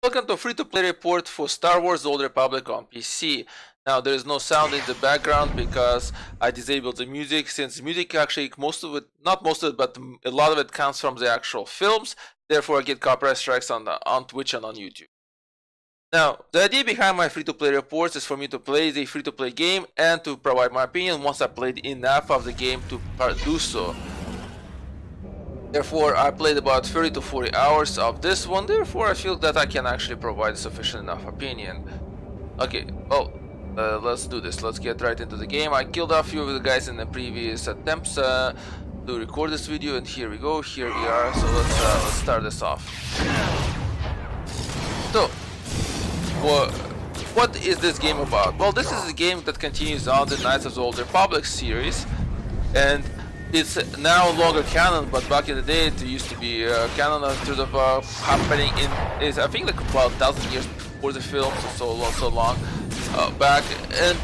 Welcome to free-to-play report for Star Wars: The Old Republic on PC. Now there is no sound in the background because I disabled the music, since music actually, most of it, not most of it, but a lot of it comes from the actual films. Therefore I get copyright strikes on Twitch and on YouTube. Now, the idea behind my free-to-play reports is for me to play the free-to-play game and to provide my opinion once I played enough of the game to do so. Therefore, I played about 30 to 40 hours of this one, therefore I feel that I can actually provide sufficient enough opinion. Okay, well, let's do this. Let's get right into the game. I killed a few of the guys in the previous attempts to record this video, and here we go, here we are. So let's start this off. So, what is this game about? Well, this is a game that continues on the Knights of the Old Republic series, and it's now no longer canon, but back in the day it used to be canon in terms of happening in, I think, like about 1,000 years before the film, so long back. And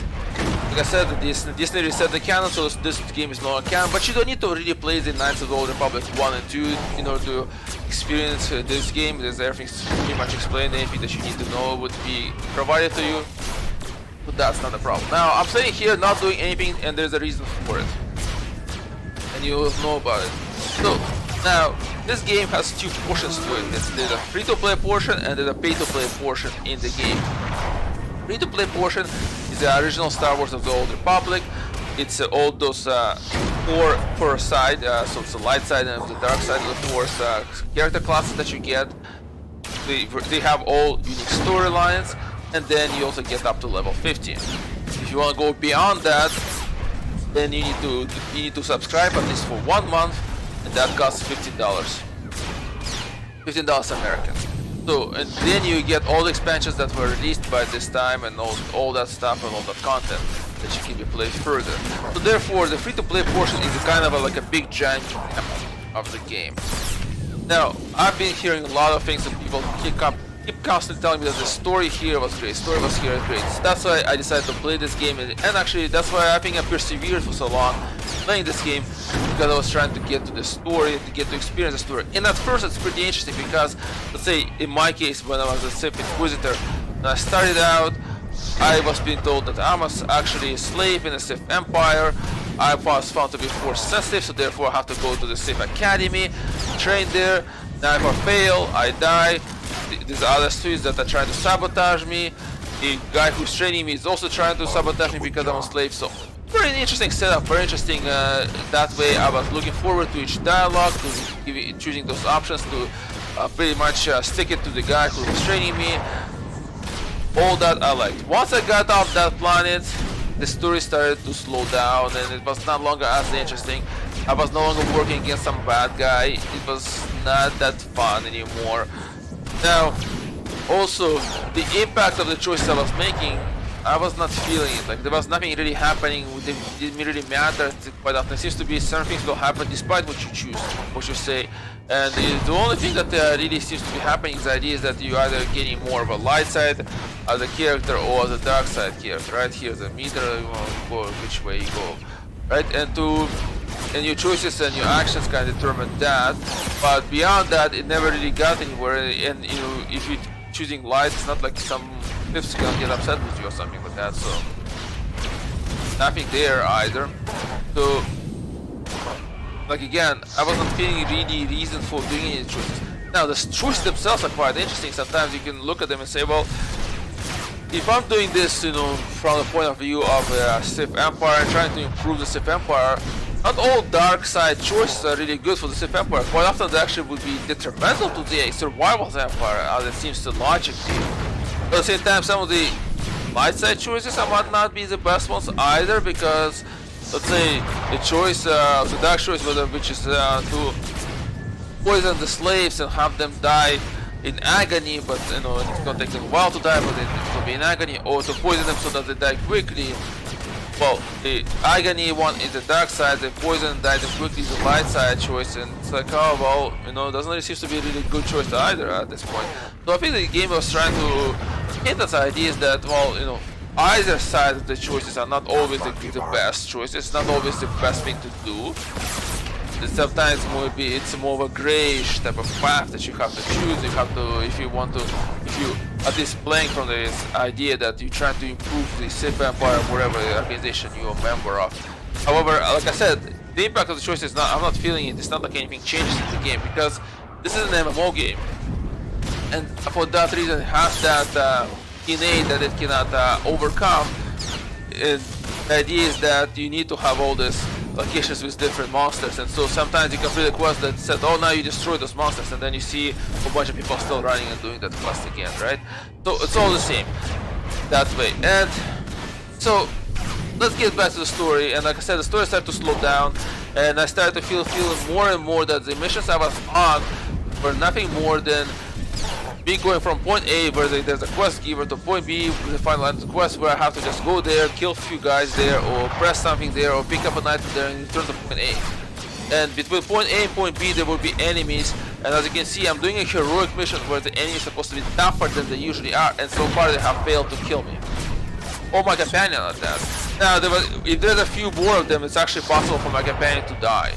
like I said, Disney reset the canon, so this game is no longer canon, but you don't need to really play the Knights of the Old Republic 1 and 2 in order to experience this game. There's everything's pretty much explained. Anything that you need to know would be provided to you, but that's not a problem. Now, I'm sitting here not doing anything, and there's a reason for it, and you will know about it. So, now, this game has two portions to it. There's a free-to-play portion and there's a pay-to-play portion in the game. Free-to-play portion is the original Star Wars of the Old Republic. It's all those four side, so it's the light side and the dark side of the Force character classes that you get. They have all unique storylines, and then you also get up to level 15. If you want to go beyond that, then you need to subscribe at least for 1 month, and that costs $15. $15 American. So, and then you get all the expansions that were released by this time, and all that stuff and all that content that you can play further. So therefore, the free-to-play portion is kind of like a big giant of the game. Now, I've been hearing a lot of things that people keep constantly telling me that the story here was great, story was here great. So that's why I decided to play this game, and actually that's why I think I persevered for so long playing this game, because I was trying to get to the story, to get to experience the story. And at first it's pretty interesting because, let's say in my case, when I was a Sith Inquisitor, when I started out, I was being told that I was actually a slave in the Sith Empire. I was found to be force sensitive, so therefore I have to go to the Sith Academy, train there. Now if I fail, I die. There's other students that are trying to sabotage me. The guy who's training me is also trying to sabotage me because I'm a slave. So very interesting setup, very interesting. That way I was looking forward to each dialogue, to choosing those options, to pretty much stick it to the guy who was training me. All that I liked. Once I got off that planet, the story started to slow down, and it was no longer as interesting. I was no longer working against some bad guy. It was not that fun anymore. Now, also, the impact of the choices I was making, I was not feeling it. Like, there was nothing really happening. It didn't really matter quite often. It seems to be certain things will happen despite what you choose, what you say. And the only thing that really seems to be happening is the idea is that you either getting more of a light side as a character or as a dark side character. Right here, the meter, you want to go which way you go, right? And your choices and your actions can determine that. But beyond that, it never really got anywhere. And you know, if you're choosing light, it's not like some fifths gonna get upset with you or something like that. So nothing there either. So, like again, I wasn't feeling really reason for doing any choices. Now the choices themselves are quite interesting. Sometimes you can look at them and say, well, if I'm doing this, you know, from the point of view of the Sith Empire, trying to improve the Sith Empire, not all dark side choices are really good for the Sith Empire. Quite often they actually would be detrimental to the survival of the Empire, as it seems to logically. But at the same time, some of the light side choices might not be the best ones either, because let's say the choice, the dark choice, which is to poison the slaves and have them die in agony, but you know it's gonna take them a while to die, but it will be in agony, or to poison them so that they die quickly. Well, the agony one is the dark side, the poison and die them quickly is the light side choice, and it's like, oh well, you know, doesn't really seem to be a really good choice either at this point. So I think the game was trying to hint at ideas that, well, you know, either side of the choices are not always the best choices, not always the best thing to do. sometimes maybe it's more of a grayish type of path that you have to choose. You have to, if you at least playing from this idea that you try to improve the Sith Empire, whatever organization you're a member of. However, like I said, the impact of the choice is not, I'm not feeling it. It's not like anything changes in the game because this is an MMO game. And for that reason, it has that innate that it cannot overcome. And the idea is that you need to have all these locations with different monsters, and so sometimes you complete a quest that said, oh, now you destroy those monsters, and then you see a bunch of people still running and doing that quest again, right? So it's all the same that way. And so let's get back to the story. And like I said, the story started to slow down, and I started to feel more and more that the missions I was on were nothing more than me going from point A, where there's a quest giver, to point B, the final end of the quest, where I have to just go there, kill a few guys there, or press something there, or pick up an item there, and return to point A. And between point A and point B, there will be enemies, and as you can see, I'm doing a heroic mission where the enemies are supposed to be tougher than they usually are, and so far they have failed to kill me. Or my companion at that. Now, if there's a few more of them, it's actually possible for my companion to die.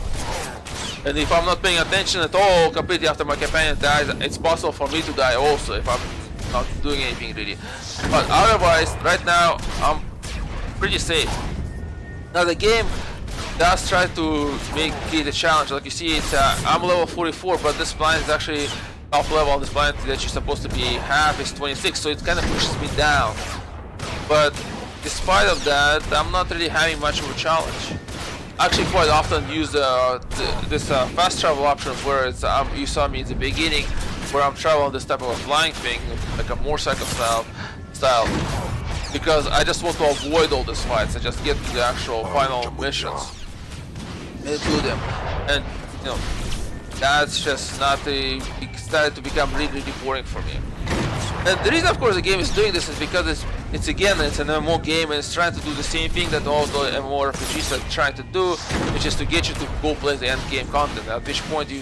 And if I'm not paying attention at all, completely after my companion dies, it's possible for me to die also if I'm not doing anything really. But otherwise, right now, I'm pretty safe. Now the game does try to make it a challenge. Like you see, it's I'm level 44, but this planet is actually top level on this planet that you're supposed to be half is 26, so it kind of pushes me down. But despite of that, I'm not really having much of a challenge. Actually quite often use this fast travel option where it's, you saw me in the beginning where I'm traveling this type of a flying thing, like a motorcycle style, because I just want to avoid all these fights and just get to the actual final missions and do them. And you know, that's just not it started to become really boring for me. And the reason, of course, the game is doing this is because it's an MMO game, and it's trying to do the same thing that all the MMORPGs are trying to do, which is to get you to go play the end game content. At which point you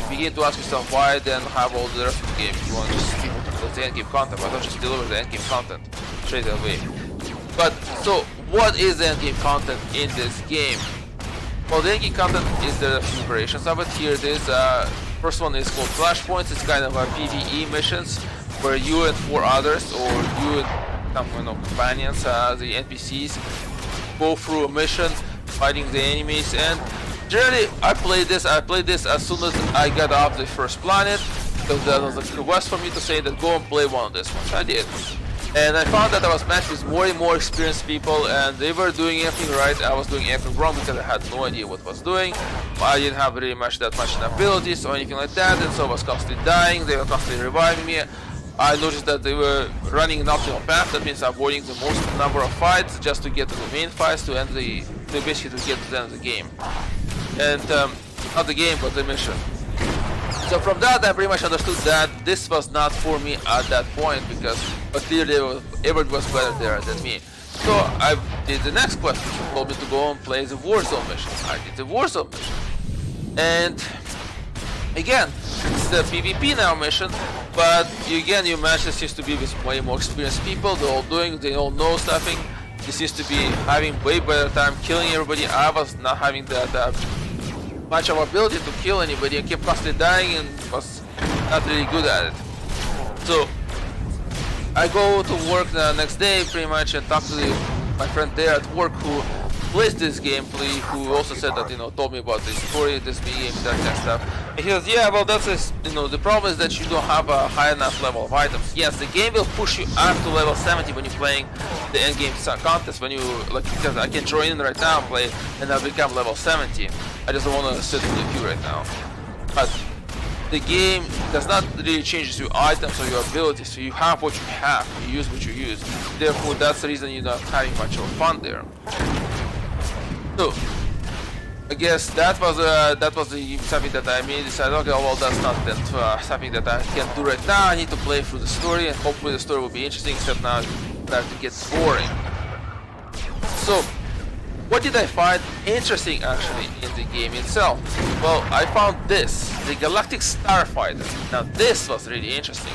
begin to ask yourself, why then have all the rest of the game if you want to just people to play the end game content? Why don't just deliver the end game content straight away? But so, what is the end game content in this game? Well, the end game content is there are a few variations of it. Here it is. First one is called Flashpoints. It's kind of a PvE missions where you and 4 others, or you and some companions, the NPCs, go through a mission fighting the enemies. And generally, I played this as soon as I got off the first planet, because there was a request for me to say that go and play one of these ones. I did. And I found that I was matched with more and more experienced people, and they were doing everything right. I was doing everything wrong because I had no idea what I was doing. I didn't have really that much abilities or anything like that, and so I was constantly dying. They were constantly reviving me. I noticed that they were running an optimal path. That means avoiding the most number of fights just to get to the main fights, to end basically to get to the end of the game. And not the game, but the mission. So from that, I pretty much understood that this was not for me at that point, because clearly everyone was better there than me. So I did the next quest, which told me to go and play the Warzone mission. I did the Warzone mission. And again, it's the PvP now mission, but your matches seems to be with way more experienced people. They all know stuffing. They seems to be having way better time killing everybody. I was not having that much of ability to kill anybody, and kept constantly dying and was not really good at it. So I go to work the next day pretty much and talk to my friend there at work who plays this gameplay, who also said that, told me about the story, this game, that kind of stuff. And he goes, yeah, well, that's the problem is that you don't have a high enough level of items. Yes, the game will push you up to level 70 when you're playing the end game contest, when you, because I can join in right now and play, and I'll become level 70. I just don't want to sit in the queue right now. But the game does not really change your items or your abilities, so you have what you have, you use what you use. Therefore, that's the reason you're not having much of fun there. So, I guess that was something that I made. Decided, okay, well, that's not something that I can do right now. I need to play through the story, and hopefully the story will be interesting. Except now, it's starting to get boring. So, what did I find interesting actually in the game itself? Well, I found this, the Galactic Starfighter. Now, this was really interesting.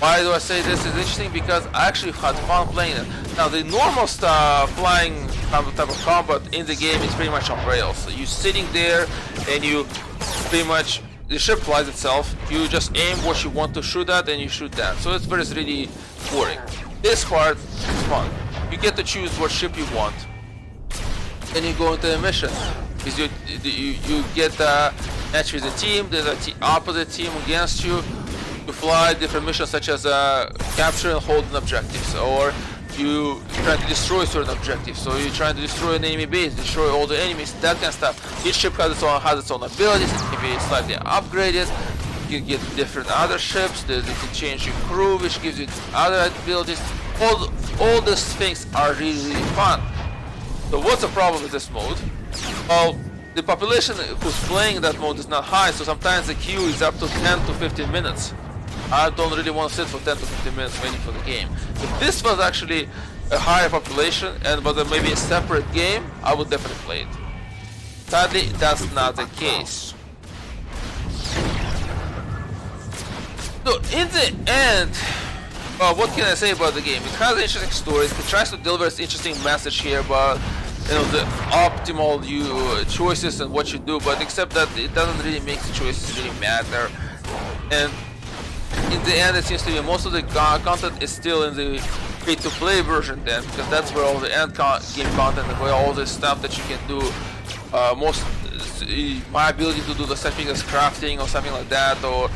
Why do I say this is interesting? Because I actually had fun playing it. Now the normal stuff, flying type of combat in the game is pretty much on rails. So you're sitting there and you pretty much, the ship flies itself, you just aim what you want to shoot at and you shoot that. So it's really boring. This part is fun. You get to choose what ship you want. Then you go into the mission. Because you get a match with a team, there's a opposite team against you. You fly different missions such as capture and hold an objectives, or you try to destroy certain objectives. So you're trying to destroy an enemy base, destroy all the enemies, that kind of stuff. Each ship has its own abilities, it can be slightly upgraded. You can get different other ships, you can change your crew, which gives you other abilities. All these things are really fun. So what's the problem with this mode? Well, the population who's playing that mode is not high, so sometimes the queue is up to 10 to 15 minutes. I don't really want to sit for 10 to 15 minutes waiting for the game. If this was actually a higher population and was maybe a separate game, I would definitely play it. Sadly, that's not the case. So in the end, what can I say about the game? It has an interesting story. It tries to deliver this interesting message here about the optimal choices and what you do, but except that it doesn't really make the choices really matter. And in the end, it seems to be most of the content is still in the free-to-play version then, because that's where all the end game content and where all the stuff that you can do, my ability to do the same thing as crafting or something like that, or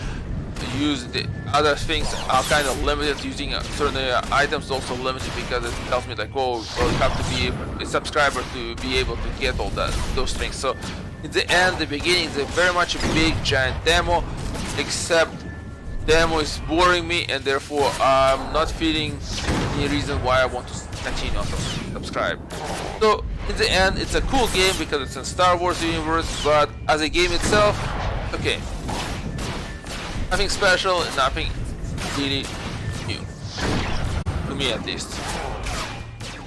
use the other things are kind of limited. Using certain items also limited because it tells me like, oh, well, you have to be a subscriber to be able to get all those things. So in the end, the beginning is very much a big giant demo, except demo is boring me, and therefore I'm not feeling any reason why I want to continue to subscribe. So in the end, it's a cool game because it's in Star Wars universe, but as a game itself, okay, nothing special, nothing really new, to me at least.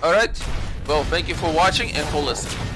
Alright, well, thank you for watching and for listening.